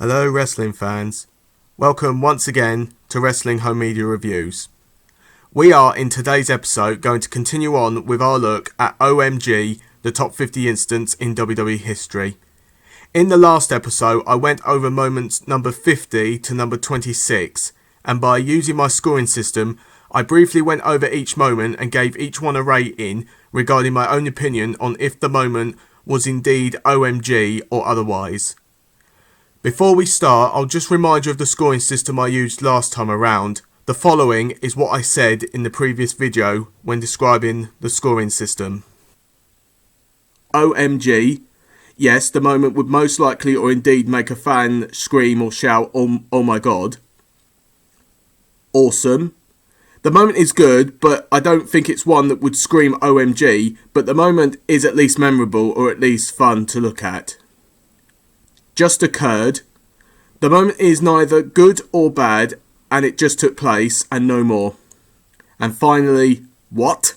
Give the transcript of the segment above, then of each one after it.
Hello wrestling fans, welcome once again to Wrestling Home Media Reviews. We are in today's episode going to continue on with our look at OMG, the top 50 incidents in WWE history. In the last episode I went over moments number 50 to number 26, and by using my scoring system I briefly went over each moment and gave each one a rating regarding my own opinion on if the moment was indeed OMG or otherwise. Before we start, I'll just remind you of the scoring system I used last time around. The following is what I said in the previous video when describing the scoring system. OMG. Yes, the moment would most likely or indeed make a fan scream or shout, oh my god. Awesome. The moment is good, but I don't think it's one that would scream OMG, but the moment is at least memorable or at least fun to look at. Just occurred. The moment is neither good or bad, and it just took place and no more. And finally, what?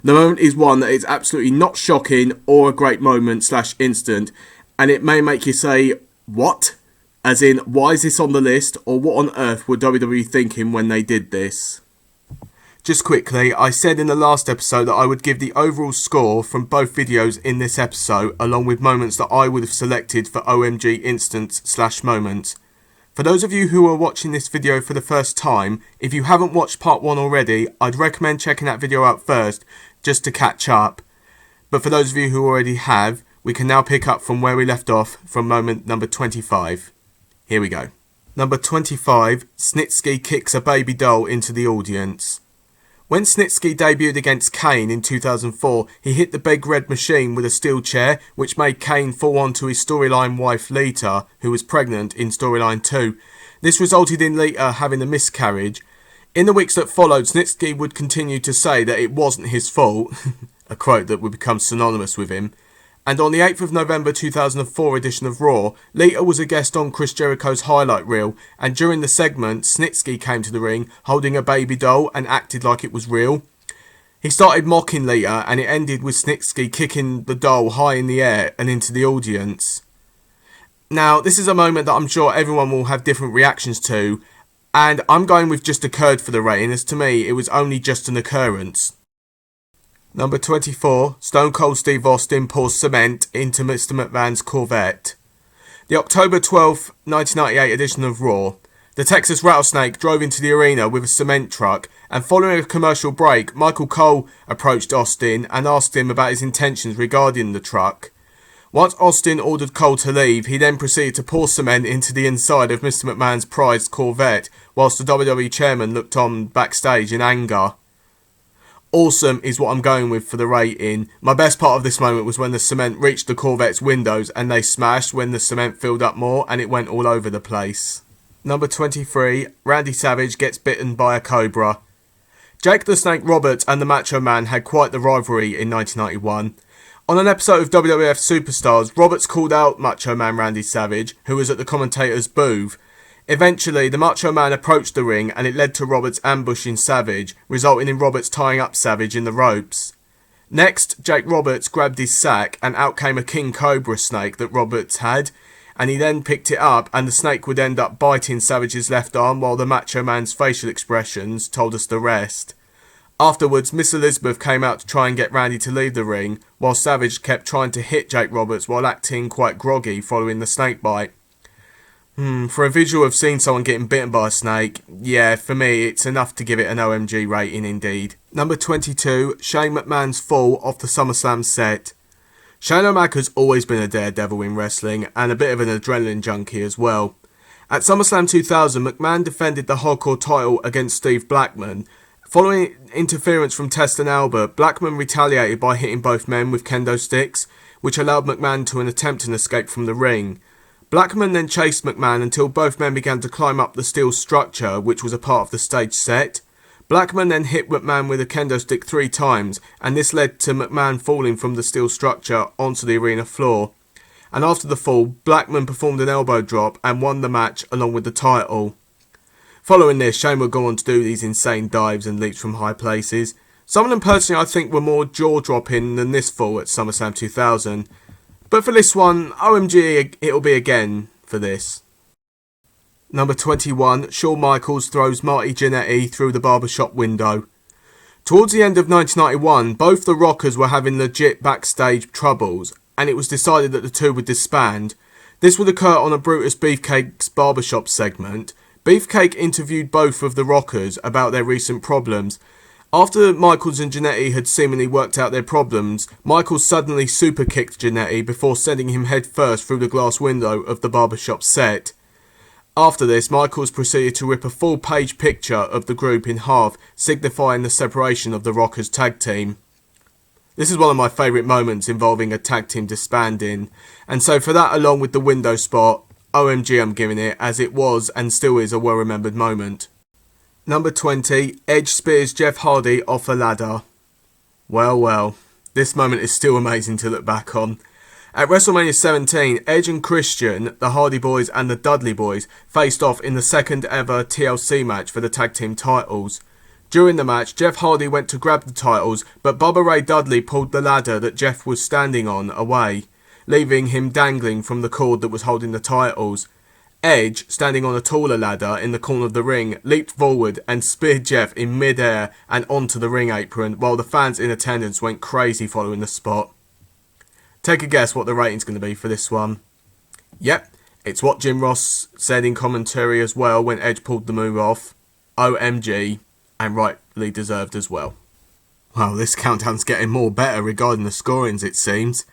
The moment is one that is absolutely not shocking or a great moment / instant, and it may make you say, what? As in, why is this on the list, or what on earth were WWE thinking when they did this? Just quickly, I said in the last episode that I would give the overall score from both videos in this episode, along with moments that I would have selected for OMG instants / moments. For those of you who are watching this video for the first time, if you haven't watched part 1 already, I'd recommend checking that video out first, just to catch up. But for those of you who already have, we can now pick up from where we left off from moment number 25. Here we go. Number 25, Snitsky kicks a baby doll into the audience. When Snitsky debuted against Kane in 2004, he hit the big red machine with a steel chair, which made Kane fall onto his storyline wife Lita, who was pregnant in storyline 2. This resulted in Lita having a miscarriage. In the weeks that followed, Snitsky would continue to say that it wasn't his fault, a quote that would become synonymous with him. And on the 8th of November 2004 edition of Raw, Lita was a guest on Chris Jericho's highlight reel, and during the segment, Snitsky came to the ring holding a baby doll and acted like it was real. He started mocking Lita, and it ended with Snitsky kicking the doll high in the air and into the audience. Now, this is a moment that I'm sure everyone will have different reactions to, and I'm going with just occurred for the rating, as to me it was only just an occurrence. Number 24, Stone Cold Steve Austin pours cement into Mr. McMahon's Corvette. The October 12, 1998 edition of Raw. The Texas Rattlesnake drove into the arena with a cement truck, and following a commercial break, Michael Cole approached Austin and asked him about his intentions regarding the truck. Once Austin ordered Cole to leave, he then proceeded to pour cement into the inside of Mr. McMahon's prized Corvette, whilst the WWE chairman looked on backstage in anger. Awesome is what I'm going with for the rating. My best part of this moment was when the cement reached the Corvette's windows and they smashed when the cement filled up more and it went all over the place. Number 23, Randy Savage gets bitten by a Cobra. Jake the Snake Roberts and the Macho Man had quite the rivalry in 1991. On an episode of WWF Superstars, Roberts called out Macho Man Randy Savage, who was at the commentator's booth. Eventually, the Macho Man approached the ring and it led to Roberts ambushing Savage, resulting in Roberts tying up Savage in the ropes. Next, Jake Roberts grabbed his sack and out came a King Cobra snake that Roberts had, and he then picked it up and the snake would end up biting Savage's left arm while the Macho Man's facial expressions told us the rest. Afterwards, Miss Elizabeth came out to try and get Randy to leave the ring, while Savage kept trying to hit Jake Roberts while acting quite groggy following the snake bite. For a visual of seeing someone getting bitten by a snake, yeah, for me it's enough to give it an OMG rating indeed. Number 22, Shane McMahon's fall off the SummerSlam set. Shane O'Mac has always been a daredevil in wrestling and a bit of an adrenaline junkie as well. At SummerSlam 2000, McMahon defended the hardcore title against Steve Blackman. Following interference from Test and Albert, Blackman retaliated by hitting both men with kendo sticks, which allowed McMahon to attempt an escape from the ring. Blackman then chased McMahon until both men began to climb up the steel structure, which was a part of the stage set. Blackman then hit McMahon with a kendo stick 3 times, and this led to McMahon falling from the steel structure onto the arena floor. And after the fall, Blackman performed an elbow drop and won the match along with the title. Following this, Shane would go on to do these insane dives and leaps from high places. Some of them personally I think were more jaw-dropping than this fall at SummerSlam 2000. But for this one, OMG it'll be again for for this. Number 21, Shawn Michaels throws Marty Genetti through the Barbershop window. Towards the end of 1991, both the Rockers were having legit backstage troubles, and it was decided that the two would disband. This would occur on a Brutus Beefcake's Barbershop segment. Beefcake interviewed both of the Rockers about their recent problems. After Michaels and Genetti had seemingly worked out their problems, Michaels suddenly superkicked Genetti before sending him headfirst through the glass window of the Barbershop set. After this, Michaels proceeded to rip a full-page picture of the group in half, signifying the separation of the Rockers tag team. This is one of my favourite moments involving a tag team disbanding, and so for that, along with the window spot, OMG I'm giving it, as it was and still is a well-remembered moment. Number 20, Edge spears Jeff Hardy off a ladder. Well, this moment is still amazing to look back on. At WrestleMania 17, Edge and Christian, the Hardy Boys and the Dudley Boys faced off in the second ever TLC match for the tag team titles. During the match, Jeff Hardy went to grab the titles, but Bubba Ray Dudley pulled the ladder that Jeff was standing on away, leaving him dangling from the cord that was holding the titles. Edge, standing on a taller ladder in the corner of the ring, leaped forward and speared Jeff in mid-air and onto the ring apron, while the fans in attendance went crazy following the spot. Take a guess what the rating's going to be for this one. Yep, it's what Jim Ross said in commentary as well when Edge pulled the move off. OMG, and rightly deserved as well. Well, this countdown's getting more better regarding the scorings, it seems.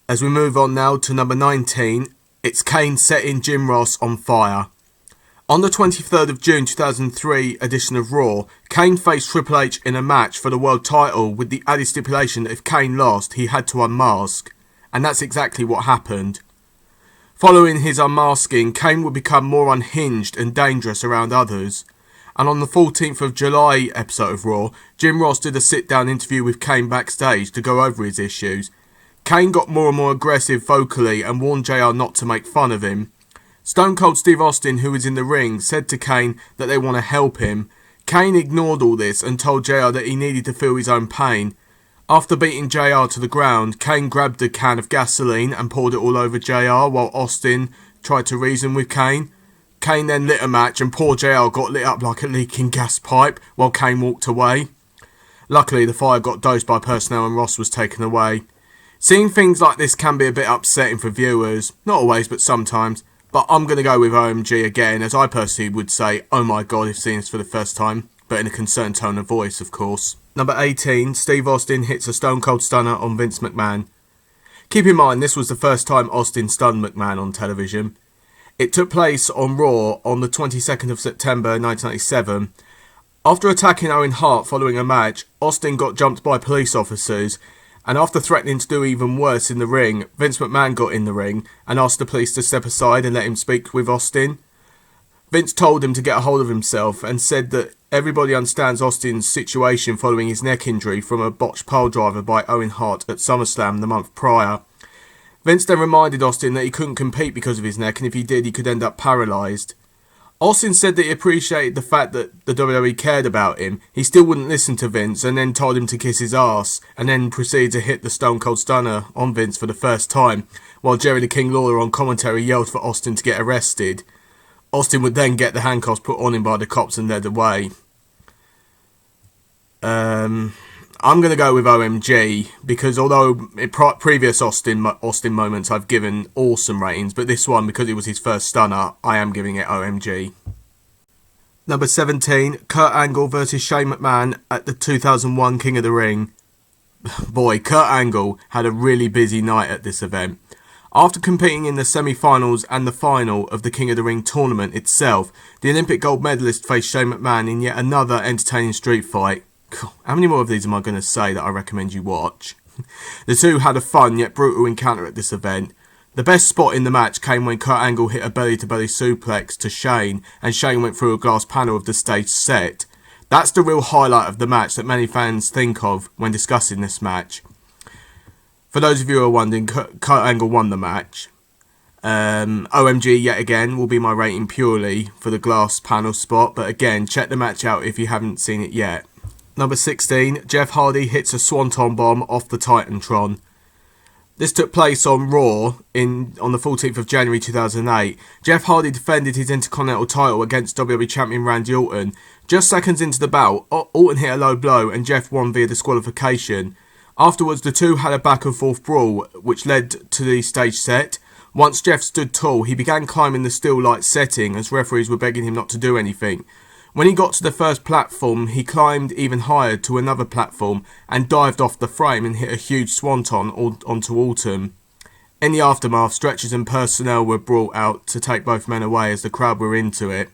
As we move on now to number 19, it's Kane setting Jim Ross on fire. On the 23rd of June 2003 edition of Raw, Kane faced Triple H in a match for the world title with the added stipulation that if Kane lost, he had to unmask. And that's exactly what happened. Following his unmasking, Kane would become more unhinged and dangerous around others. And on the 14th of July episode of Raw, Jim Ross did a sit-down interview with Kane backstage to go over his issues. Kane got more and more aggressive vocally and warned JR not to make fun of him. Stone Cold Steve Austin, who was in the ring, said to Kane that they want to help him. Kane ignored all this and told JR that he needed to feel his own pain. After beating JR to the ground, Kane grabbed a can of gasoline and poured it all over JR while Austin tried to reason with Kane. Kane then lit a match and poor JR got lit up like a leaking gas pipe while Kane walked away. Luckily, the fire got dosed by personnel and Ross was taken away. Seeing things like this can be a bit upsetting for viewers. Not always, but sometimes. But I'm going to go with OMG again, as I personally would say, oh my god, if seeing this for the first time. But in a concerned tone of voice, of course. Number 18, Steve Austin hits a Stone Cold Stunner on Vince McMahon. Keep in mind, this was the first time Austin stunned McMahon on television. It took place on Raw on the 22nd of September 1987. After attacking Owen Hart following a match, Austin got jumped by police officers. And after threatening to do even worse in the ring, Vince McMahon got in the ring and asked the police to step aside and let him speak with Austin. Vince told him to get a hold of himself and said that everybody understands Austin's situation following his neck injury from a botched piledriver by Owen Hart at SummerSlam the month prior. Vince then reminded Austin that he couldn't compete because of his neck, and if he did, he could end up paralysed. Austin said that he appreciated the fact that the WWE cared about him. He still wouldn't listen to Vince and then told him to kiss his ass and then proceeded to hit the Stone Cold Stunner on Vince for the first time, while Jerry the King Lawler on commentary yelled for Austin to get arrested. Austin would then get the handcuffs put on him by the cops and led away. I'm going to go with OMG because although in previous Austin moments I've given awesome ratings, but this one, because it was his first stunner, I am giving it OMG. Number 17, Kurt Angle versus Shane McMahon at the 2001 King of the Ring. Boy, Kurt Angle had a really busy night at this event. After competing in the semi-finals and the final of the King of the Ring tournament itself, the Olympic gold medalist faced Shane McMahon in yet another entertaining street fight. How many more of these am I going to say that I recommend you watch? The two had a fun yet brutal encounter at this event. The best spot in the match came when Kurt Angle hit a belly-to-belly suplex to Shane, and Shane went through a glass panel of the stage set. That's the real highlight of the match that many fans think of when discussing this match. For those of you who are wondering, Kurt Angle won the match. OMG yet again will be my rating purely for the glass panel spot, but again, check the match out if you haven't seen it yet. Number 16, Jeff Hardy hits a Swanton Bomb off the Titantron. This took place on Raw on the 14th of January 2008. Jeff Hardy defended his Intercontinental title against WWE Champion Randy Orton. Just seconds into the bout, Orton hit a low blow and Jeff won via disqualification. Afterwards, the two had a back and forth brawl, which led to the stage set. Once Jeff stood tall, he began climbing the still light setting as referees were begging him not to do anything. When he got to the first platform, he climbed even higher to another platform and dived off the frame and hit a huge swanton onto Orton. In the aftermath, stretchers and personnel were brought out to take both men away as the crowd were into it.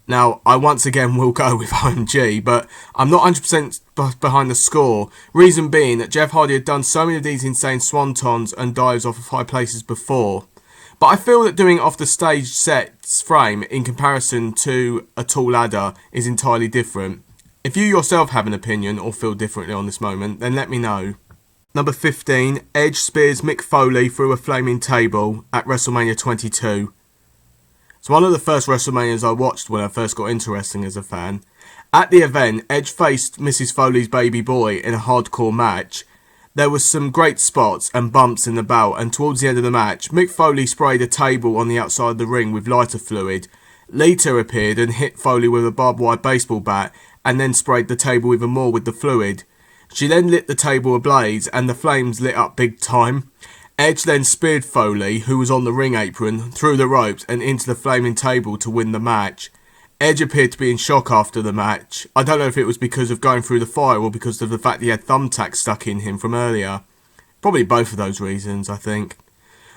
Now, I once again will go with OMG, but I'm not 100% behind the score. Reason being that Jeff Hardy had done so many of these insane swantons and dives off of high places before. But I feel that doing off the stage set's frame in comparison to a tall ladder is entirely different. If you yourself have an opinion or feel differently on this moment, then let me know. Number 15, Edge spears Mick Foley through a flaming table at WrestleMania 22. It's one of the first WrestleManias I watched when I first got into wrestling as a fan. At the event, Edge faced Mrs. Foley's baby boy in a hardcore match. There was some great spots and bumps in the bout, and towards the end of the match, Mick Foley sprayed a table on the outside of the ring with lighter fluid. Lita appeared and hit Foley with a barbed wire baseball bat, and then sprayed the table even more with the fluid. She then lit the table ablaze, and the flames lit up big time. Edge then speared Foley, who was on the ring apron, through the ropes and into the flaming table to win the match. Edge appeared to be in shock after the match. I don't know if it was because of going through the fire or because of the fact he had thumbtacks stuck in him from earlier. Probably both of those reasons, I think.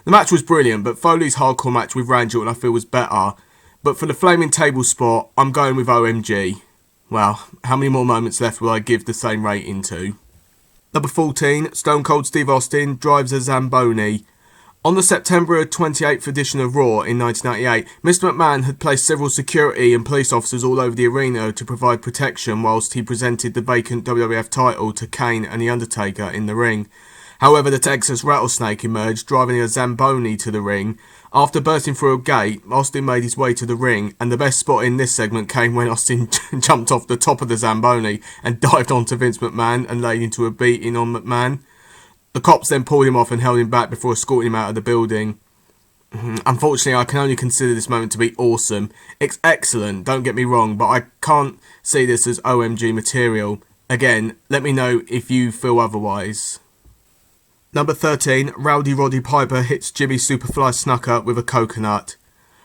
The match was brilliant, but Foley's hardcore match with Randy Orton I feel was better. But for the flaming table spot, I'm going with OMG. Well, how many more moments left will I give the same rating to? Number 14, Stone Cold Steve Austin drives a Zamboni. On the September 28th edition of Raw in 1998, Mr. McMahon had placed several security and police officers all over the arena to provide protection whilst he presented the vacant WWF title to Kane and The Undertaker in the ring. However, the Texas Rattlesnake emerged, driving a Zamboni to the ring. After bursting through a gate, Austin made his way to the ring, and the best spot in this segment came when Austin jumped off the top of the Zamboni and dived onto Vince McMahon and laid into a beating on McMahon. The cops then pulled him off and held him back before escorting him out of the building. Unfortunately, I can only consider this moment to be awesome. It's excellent, don't get me wrong, but I can't see this as OMG material. Again, let me know if you feel otherwise. Number 13, Rowdy Roddy Piper hits Jimmy Superfly Snuka with a coconut.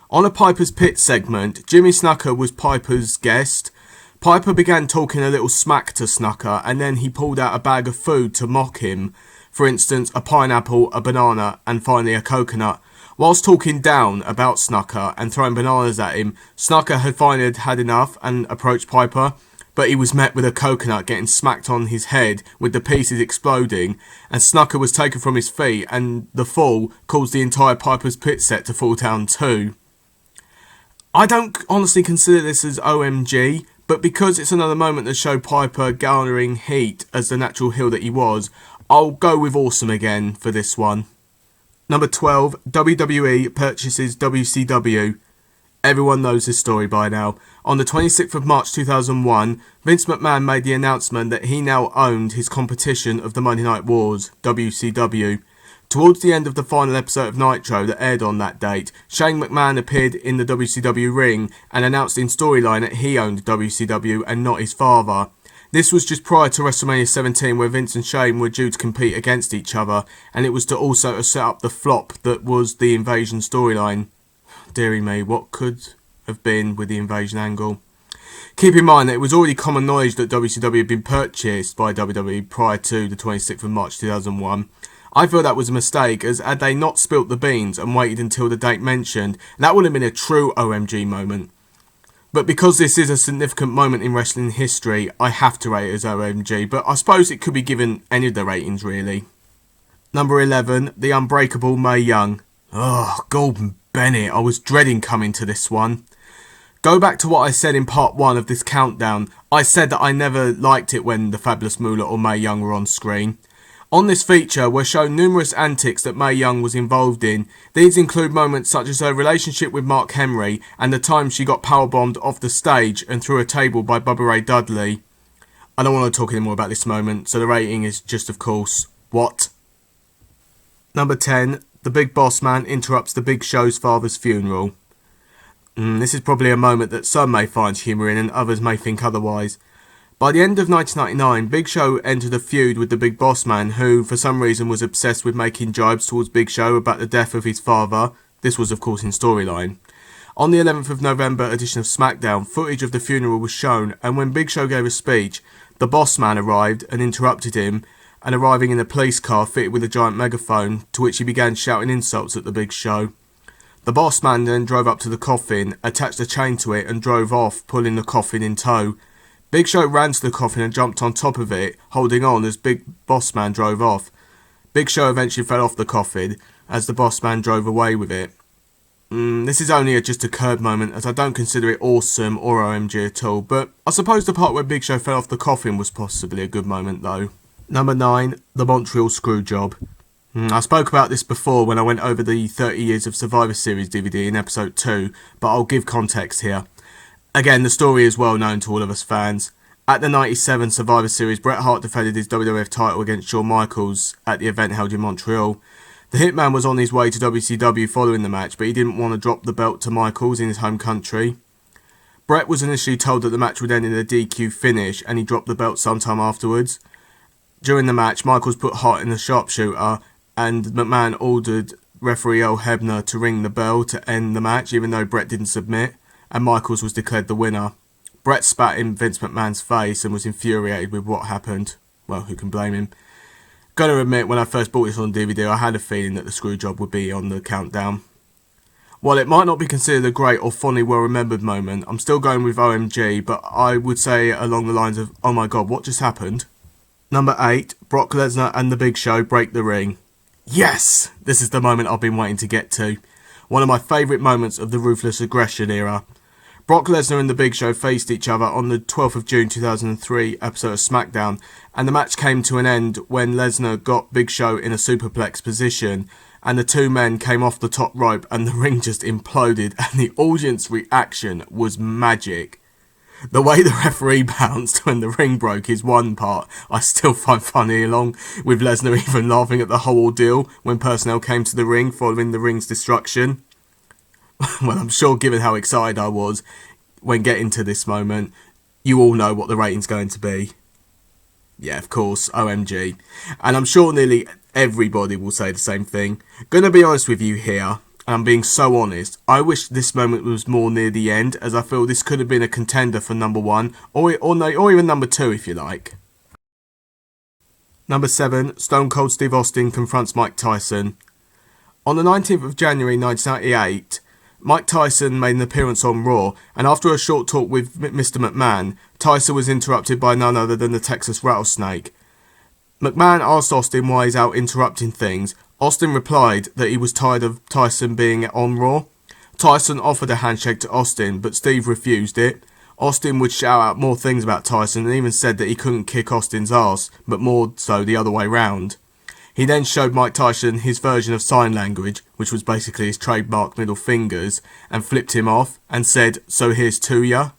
On a Piper's Pit segment, Jimmy Snuka was Piper's guest. Piper began talking a little smack to Snuka, and then he pulled out a bag of food to mock him. For instance, a pineapple, a banana, and finally a coconut. Whilst talking down about Snuka and throwing bananas at him, Snuka had finally had enough and approached Piper, but he was met with a coconut getting smacked on his head with the pieces exploding, and Snuka was taken from his feet, and the fall caused the entire Piper's Pit set to fall down too. I don't honestly consider this as OMG, but because it's another moment that showed Piper garnering heat as the natural heel that he was, I'll go with awesome again for this one. Number 12, WWE Purchases WCW. Everyone knows this story by now. On the 26th of March 2001, Vince McMahon made the announcement that he now owned his competition of the Monday Night Wars, WCW. Towards the end of the final episode of Nitro that aired on that date, Shane McMahon appeared in the WCW ring and announced in storyline that he owned WCW and not his father. This was just prior to WrestleMania 17 where Vince and Shane were due to compete against each other, and it was to also set up the flop that was the Invasion storyline. Dearie me, what could have been with the Invasion angle? Keep in mind that it was already common knowledge that WCW had been purchased by WWE prior to the 26th of March 2001. I feel that was a mistake, as had they not spilt the beans and waited until the date mentioned, that would have been a true OMG moment. But because this is a significant moment in wrestling history, I have to rate it as OMG, but I suppose it could be given any of the ratings really. Number 11, The Unbreakable Mae Young. Oh, Golden Bennett, I was dreading coming to this one. Go back to what I said in part 1 of this countdown. I said that I never liked it when the Fabulous Moolah or Mae Young were on screen. On this feature, we're shown numerous antics that Mae Young was involved in. These include moments such as her relationship with Mark Henry and the time she got powerbombed off the stage and through a table by Bubba Ray Dudley. I don't want to talk anymore about this moment, so the rating is just, of course, what? Number 10, the Big Boss Man interrupts the Big Show's father's funeral. This is probably a moment that some may find humour in and others may think otherwise. By the end of 1999, Big Show entered a feud with the Big Boss Man, who for some reason was obsessed with making jibes towards Big Show about the death of his father. This was of course in storyline. On the 11th of November edition of SmackDown, footage of the funeral was shown, and when Big Show gave a speech, the Boss Man arrived and interrupted him, and arriving in a police car fitted with a giant megaphone, to which he began shouting insults at the Big Show. The Boss Man then drove up to the coffin, attached a chain to it and drove off, pulling the coffin in tow. Big Show ran to the coffin and jumped on top of it, holding on as Big Boss Man drove off. Big Show eventually fell off the coffin as the Boss Man drove away with it. This is only just a curb moment, as I don't consider it awesome or OMG at all, but I suppose the part where Big Show fell off the coffin was possibly a good moment though. Number 9, the Montreal Screwjob. I spoke about this before when I went over the 30 Years of Survivor Series DVD in episode 2, but I'll give context here. Again, the story is well known to all of us fans. At the 97 Survivor Series, Bret Hart defended his WWF title against Shawn Michaels at the event held in Montreal. The Hitman was on his way to WCW following the match, but he didn't want to drop the belt to Michaels in his home country. Bret was initially told that the match would end in a DQ finish, and he dropped the belt sometime afterwards. During the match, Michaels put Hart in the sharpshooter, and McMahon ordered referee Earl Hebner to ring the bell to end the match, even though Bret didn't submit, and Michaels was declared the winner. Bret spat in Vince McMahon's face and was infuriated with what happened. Well, who can blame him? Gotta admit, when I first bought this on DVD, I had a feeling that the Screwjob would be on the countdown. While it might not be considered a great or fondly well-remembered moment, I'm still going with OMG, but I would say along the lines of, oh my god, what just happened? Number 8, Brock Lesnar and The Big Show break the ring. Yes! This is the moment I've been waiting to get to. One of my favourite moments of the Ruthless Aggression era. Brock Lesnar and The Big Show faced each other on the 12th of June 2003 episode of SmackDown, and the match came to an end when Lesnar got Big Show in a superplex position, and the two men came off the top rope and the ring just imploded, and the audience reaction was magic. The way the referee bounced when the ring broke is one part I still find funny, along with Lesnar even laughing at the whole ordeal when personnel came to the ring following the ring's destruction. Well, I'm sure given how excited I was when getting to this moment, you all know what the rating's going to be. Yeah, of course, OMG. And I'm sure nearly everybody will say the same thing. Gonna be honest with you here, and I'm being so honest, I wish this moment was more near the end, as I feel this could have been a contender for number 1, or even number 2 if you like. Number 7, Stone Cold Steve Austin confronts Mike Tyson. On the 19th of January 1998, Mike Tyson made an appearance on Raw, and after a short talk with Mr. McMahon, Tyson was interrupted by none other than the Texas Rattlesnake. McMahon asked Austin why he's out interrupting things. Austin replied that he was tired of Tyson being on Raw. Tyson offered a handshake to Austin, but Steve refused it. Austin would shout out more things about Tyson and even said that he couldn't kick Austin's ass, but more so the other way round. He then showed Mike Tyson his version of sign language, which was basically his trademark middle fingers, and flipped him off and said, "So here's to ya."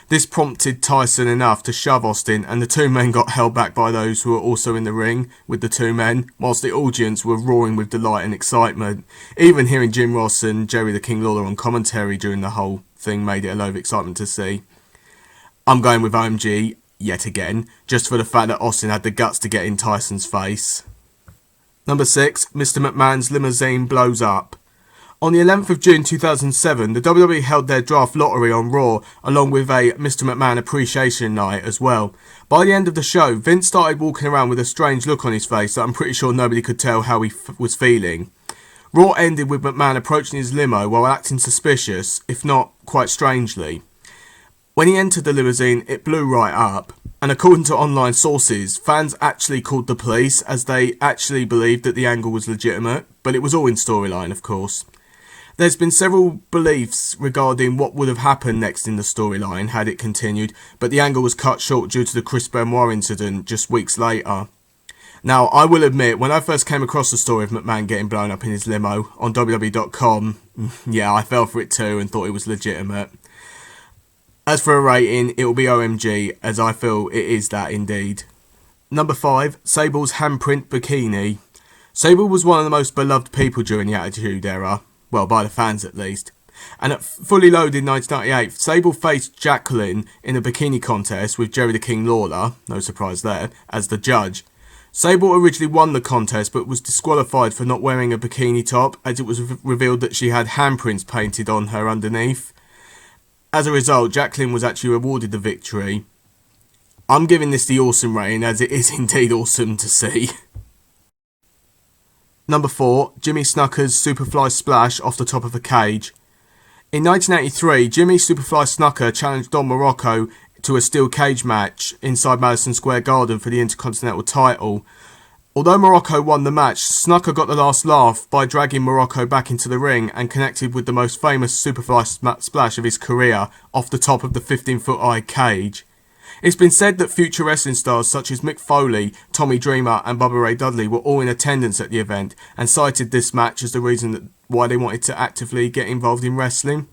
This prompted Tyson enough to shove Austin, and the two men got held back by those who were also in the ring with the two men, whilst the audience were roaring with delight and excitement. Even hearing Jim Ross and Jerry the King Lawler on commentary during the whole thing made it a load of excitement to see. I'm going with OMG, yet again, just for the fact that Austin had the guts to get in Tyson's face. Number 6, Mr. McMahon's limousine blows up. On the 11th of June 2007, the WWE held their draft lottery on Raw, along with a Mr. McMahon appreciation night as well. By the end of the show, Vince started walking around with a strange look on his face that I'm pretty sure nobody could tell how he was feeling. Raw ended with McMahon approaching his limo while acting suspicious, if not quite strangely. When he entered the limousine, it blew right up. And according to online sources, fans actually called the police as they actually believed that the angle was legitimate, but it was all in storyline, of course. There's been several beliefs regarding what would have happened next in the storyline had it continued, but the angle was cut short due to the Chris Benoit incident just weeks later. Now, I will admit, when I first came across the story of McMahon getting blown up in his limo on WWE.com, yeah, I fell for it too and thought it was legitimate. As for a rating, it will be OMG, as I feel it is that indeed. Number 5, Sables handprint bikini. Sable was one of the most beloved people during the Attitude Era, well, by the fans at least. And at Fully Loaded in 1998, Sable faced Jacqueline in a bikini contest with Jerry the King Lawler, no surprise there, as the judge. Sable originally won the contest but was disqualified for not wearing a bikini top, as it was revealed that she had handprints painted on her underneath. As a result, Jacqueline was actually awarded the victory. I'm giving this the awesome rating, as it is indeed awesome to see. Number 4, Jimmy Snuka's Superfly Splash off the top of a cage. In 1983, Jimmy Superfly Snuka challenged Don Morocco to a steel cage match inside Madison Square Garden for the Intercontinental title. Although Morocco won the match, Snuka got the last laugh by dragging Morocco back into the ring and connected with the most famous Superfly splash of his career off the top of the 15-foot high cage. It's been said that future wrestling stars such as Mick Foley, Tommy Dreamer and Bubba Ray Dudley were all in attendance at the event and cited this match as the reason why they wanted to actively get involved in wrestling.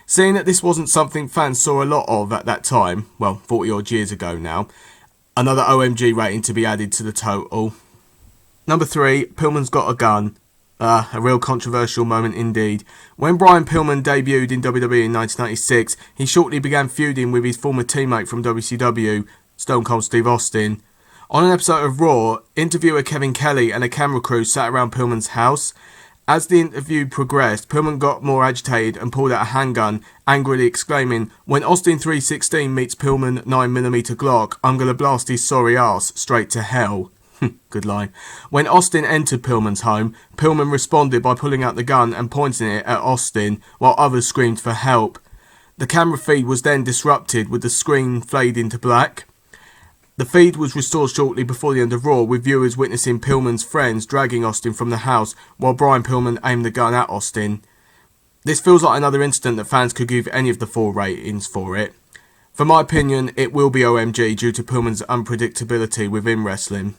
Seeing that this wasn't something fans saw a lot of at that time, well, 40 odd years ago now, another OMG rating to be added to the total. Number 3, Pillman's Got A Gun. A real controversial moment indeed. When Brian Pillman debuted in WWE in 1996, he shortly began feuding with his former teammate from WCW, Stone Cold Steve Austin. On an episode of Raw, interviewer Kevin Kelly and a camera crew sat around Pillman's house. As the interview progressed, Pillman got more agitated and pulled out a handgun, angrily exclaiming, "When Austin 316 meets Pillman 9mm Glock, I'm gonna blast his sorry ass straight to hell." Good line. When Austin entered Pillman's home, Pillman responded by pulling out the gun and pointing it at Austin, while others screamed for help. The camera feed was then disrupted, with the screen fading to black. The feed was restored shortly before the end of Raw, with viewers witnessing Pillman's friends dragging Austin from the house while Brian Pillman aimed the gun at Austin. This feels like another incident that fans could give any of the 4 ratings for it. For my opinion, it will be OMG due to Pillman's unpredictability within wrestling.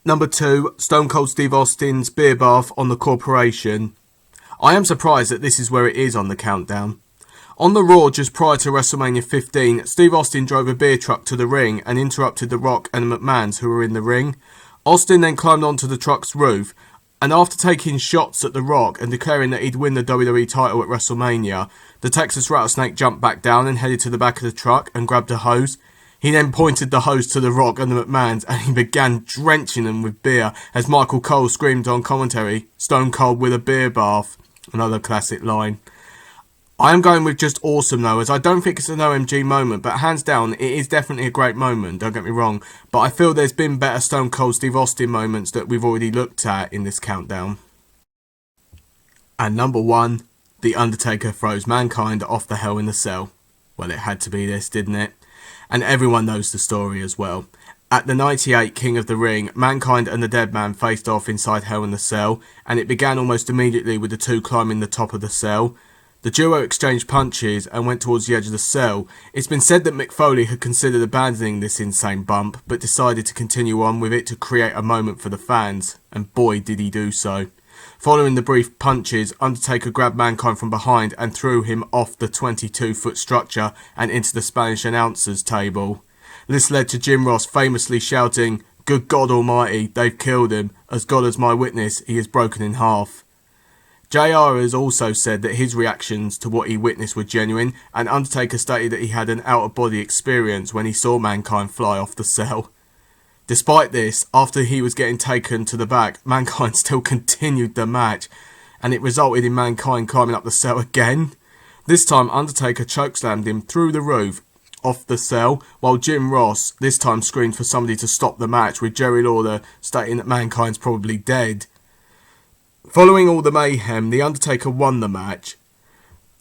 Number 2, Stone Cold Steve Austin's beer bath on the Corporation. I am surprised that this is where it is on the countdown. On the Raw just prior to WrestleMania 15, Steve Austin drove a beer truck to the ring and interrupted The Rock and the McMahons who were in the ring. Austin then climbed onto the truck's roof, and after taking shots at The Rock and declaring that he'd win the WWE title at WrestleMania, the Texas Rattlesnake jumped back down and headed to the back of the truck and grabbed a hose. He then pointed the hose to The Rock and the McMahons and he began drenching them with beer as Michael Cole screamed on commentary, "Stone Cold with a beer bath." Another classic line. I am going with just awesome though, as I don't think it's an OMG moment, but hands down it is definitely a great moment, don't get me wrong, but I feel there's been better Stone Cold Steve Austin moments that we've already looked at in this countdown. And number 1, The Undertaker throws Mankind off the Hell in a Cell. Well, it had to be this, didn't it? And everyone knows the story as well. At the 98 King of the Ring, Mankind and the Dead Man faced off inside Hell in a Cell, and it began almost immediately with the two climbing the top of the cell. The duo exchanged punches and went towards the edge of the cell. It's been said that Mick Foley had considered abandoning this insane bump, but decided to continue on with it to create a moment for the fans, and boy did he do so. Following the brief punches, Undertaker grabbed Mankind from behind and threw him off the 22-foot structure and into the Spanish announcer's table. This led to Jim Ross famously shouting, "Good God Almighty, they've killed him. As God is my witness, he is broken in half." JR has also said that his reactions to what he witnessed were genuine, and Undertaker stated that he had an out-of-body experience when he saw Mankind fly off the cell. Despite this, after he was getting taken to the back, Mankind still continued the match, and it resulted in Mankind climbing up the cell again. This time, Undertaker chokeslammed him through the roof, off the cell, while Jim Ross this time screamed for somebody to stop the match, with Jerry Lawler stating that Mankind's probably dead. Following all the mayhem, The Undertaker won the match.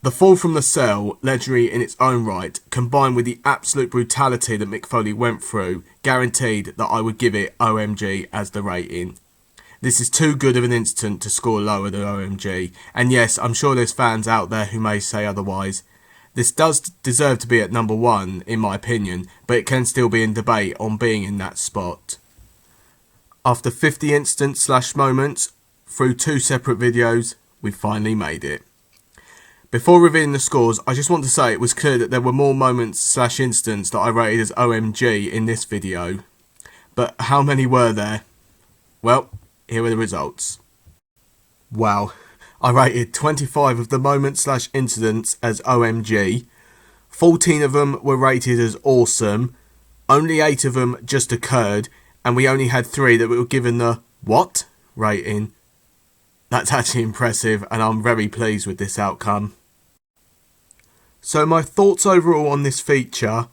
The fall from the cell, legendary in its own right, combined with the absolute brutality that Mick Foley went through, guaranteed that I would give it OMG as the rating. This is too good of an incident to score lower than OMG, and yes, I'm sure there's fans out there who may say otherwise. This does deserve to be at number 1, in my opinion, but it can still be in debate on being in that spot. After 50 incidents/moments, through 2 separate videos, we finally made it. Before revealing the scores, I just want to say it was clear that there were more moments/incidents that I rated as OMG in this video. But how many were there? Well, Here are the results. Wow, I rated 25 of the moments/incidents as OMG, 14 of them were rated as awesome, only 8 of them just occurred, and we only had 3 that were given the what rating. That's actually impressive, and I'm very pleased with this outcome. So my thoughts overall on this feature,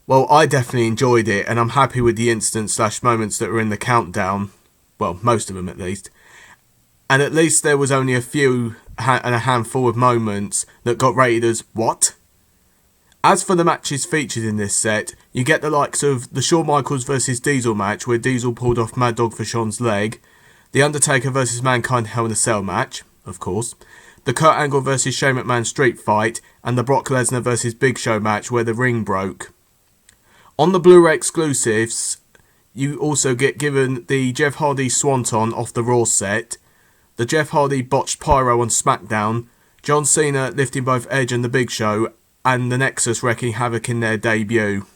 well, I definitely enjoyed it, and I'm happy with the incidents/moments that were in the countdown. Well, most of them at least. And at least there was only a few and a handful of moments that got rated as what? As for the matches featured in this set, you get the likes of the Shawn Michaels vs Diesel match where Diesel pulled off Mad Dog Vachon's leg, the Undertaker vs Mankind Hell in a Cell match, of course, the Kurt Angle vs Shane McMahon street fight, and the Brock Lesnar vs Big Show match where the ring broke. On the Blu-ray exclusives, you also get given the Jeff Hardy Swanton off the Raw set, the Jeff Hardy botched pyro on SmackDown, John Cena lifting both Edge and the Big Show, and the Nexus wreaking havoc in their debut.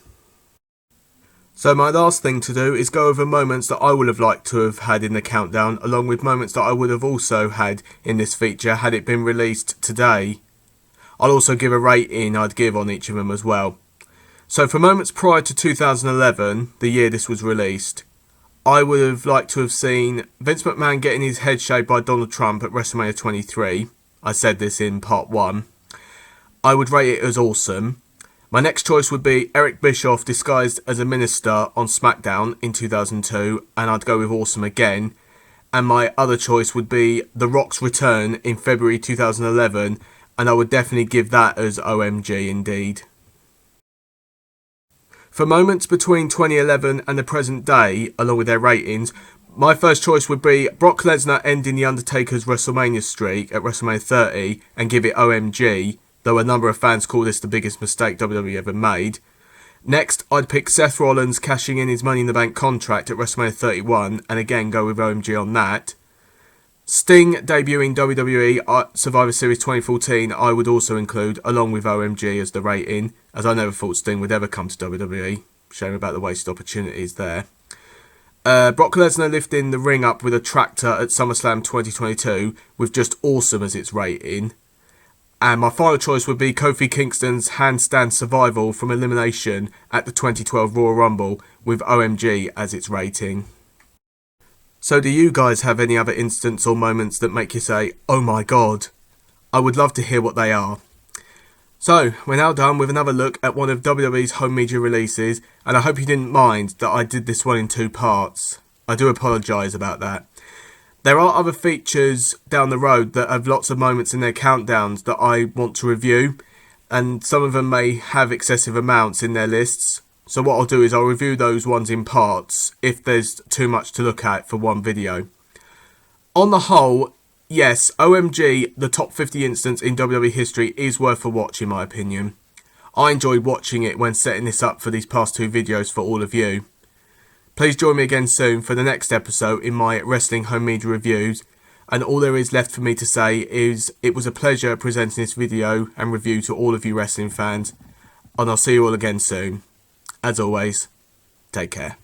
So my last thing to do is go over moments that I would have liked to have had in the countdown, along with moments that I would have also had in this feature had it been released today. I'll also give a rating I'd give on each of them as well. So for moments prior to 2011, the year this was released, I would have liked to have seen Vince McMahon getting his head shaved by Donald Trump at WrestleMania 23. I said this in part 1. I would rate it as awesome. My next choice would be Eric Bischoff disguised as a minister on SmackDown in 2002, and I'd go with awesome again. And my other choice would be The Rock's return in February 2011, and I would definitely give that as OMG indeed. For moments between 2011 and the present day, along with their ratings, my first choice would be Brock Lesnar ending The Undertaker's WrestleMania streak at WrestleMania 30 and give it OMG, though a number of fans call this the biggest mistake WWE ever made. Next, I'd pick Seth Rollins cashing in his Money in the Bank contract at WrestleMania 31 and again go with OMG on that. Sting debuting WWE Survivor Series 2014 I would also include along with OMG as the rating, as I never thought Sting would ever come to WWE. Shame about the wasted opportunities there. Brock Lesnar lifting the ring up with a tractor at SummerSlam 2022 with just awesome as its rating. And my final choice would be Kofi Kingston's handstand survival from elimination at the 2012 Royal Rumble with OMG as its rating. So do you guys have any other instances or moments that make you say, oh my god? I would love to hear what they are. So, we're now done with another look at one of WWE's home media releases, and I hope you didn't mind that I did this one in 2 parts. I do apologise about that. There are other features down the road that have lots of moments in their countdowns that I want to review, and some of them may have excessive amounts in their lists. So what I'll do is I'll review those ones in parts if there's too much to look at for one video. On the whole, yes, OMG, the top 50 instance in WWE history is worth a watch in my opinion. I enjoyed watching it when setting this up for these past 2 videos for all of you. Please join me again soon for the next episode in my wrestling home media reviews, and all there is left for me to say is it was a pleasure presenting this video and review to all of you wrestling fans, and I'll see you all again soon. As always, take care.